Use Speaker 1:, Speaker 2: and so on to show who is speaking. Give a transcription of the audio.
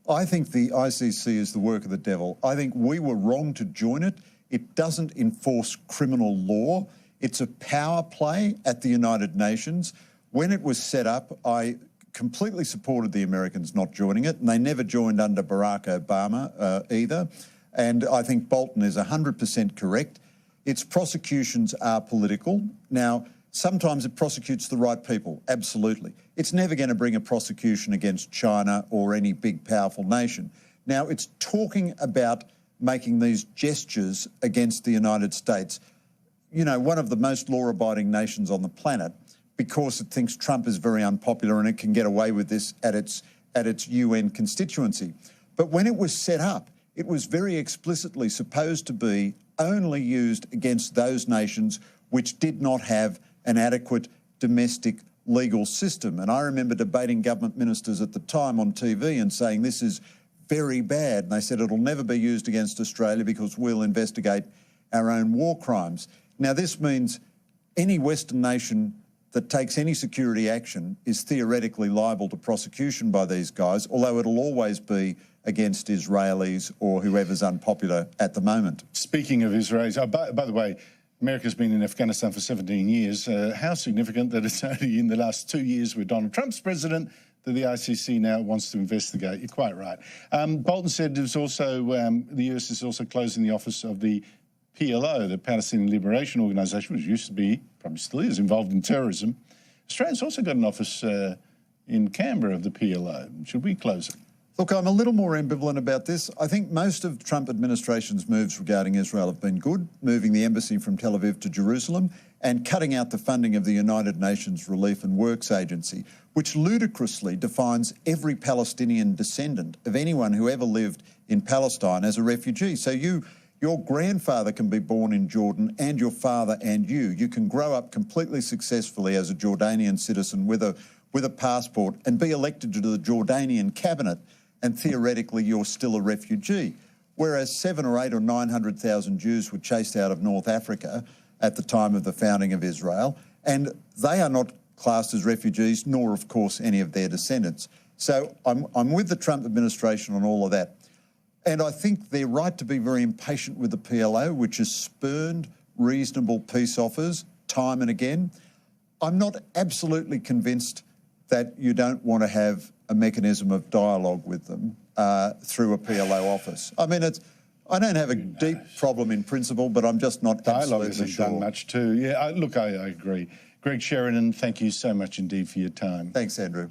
Speaker 1: I think the ICC is the work of the devil. I think we were wrong to join it. It doesn't enforce criminal law. It's a power play at the United Nations. When it was set up, I completely supported the Americans not joining it, and they never joined under Barack Obama either. And I think Bolton is 100% correct. Its prosecutions are political. Now, sometimes it prosecutes the right people, absolutely. It's never going to bring a prosecution against China or any big, powerful nation. Now, it's talking about making these gestures against the United States, you know, one of the most law-abiding nations on the planet, because it thinks Trump is very unpopular and it can get away with this at its UN constituency. But when it was set up, it was very explicitly supposed to be only used against those nations which did not have an adequate domestic legal system. And I remember debating government ministers at the time on TV and saying this is very bad. And they said it'll never be used against Australia because we'll investigate our own war crimes. Now, this means any Western nation that takes any security action is theoretically liable to prosecution by these guys, although it'll always be against Israelis or whoever's unpopular at the moment.
Speaker 2: Speaking of Israelis, by the way, America's been in Afghanistan for 17 years. How significant that it's only in the last 2 years with Donald Trump's president that the ICC now wants to investigate. You're quite right. Bolton said there's also, the US is also closing the office of the PLO, the Palestinian Liberation Organization, which used to be, probably still is, involved in terrorism. Australia's also got an office in Canberra of the PLO. Should we close it?
Speaker 1: Look, I'm a little more ambivalent about this. I think most of the Trump administration's moves regarding Israel have been good, moving the embassy from Tel Aviv to Jerusalem and cutting out the funding of the United Nations Relief and Works Agency, which ludicrously defines every Palestinian descendant of anyone who ever lived in Palestine as a refugee. So your grandfather can be born in Jordan and your father and you can grow up completely successfully as a Jordanian citizen with a passport and be elected to the Jordanian cabinet, and theoretically you're still a refugee. Whereas 700,000 or 800,000 or 900,000 Jews were chased out of North Africa at the time of the founding of Israel, and they are not classed as refugees, nor of course any of their descendants. So I'm with the Trump administration on all of that. And I think they're right to be very impatient with the PLO, which has spurned reasonable peace offers time and again. I'm not absolutely convinced that you don't want to have a mechanism of dialogue with them through a PLO office. I mean, I don't have a deep problem in principle, but I'm just not absolutely sure.
Speaker 2: Dialogue hasn't done much too. Yeah, look, I agree. Greg Sheridan, thank you so much indeed for your time.
Speaker 1: Thanks, Andrew.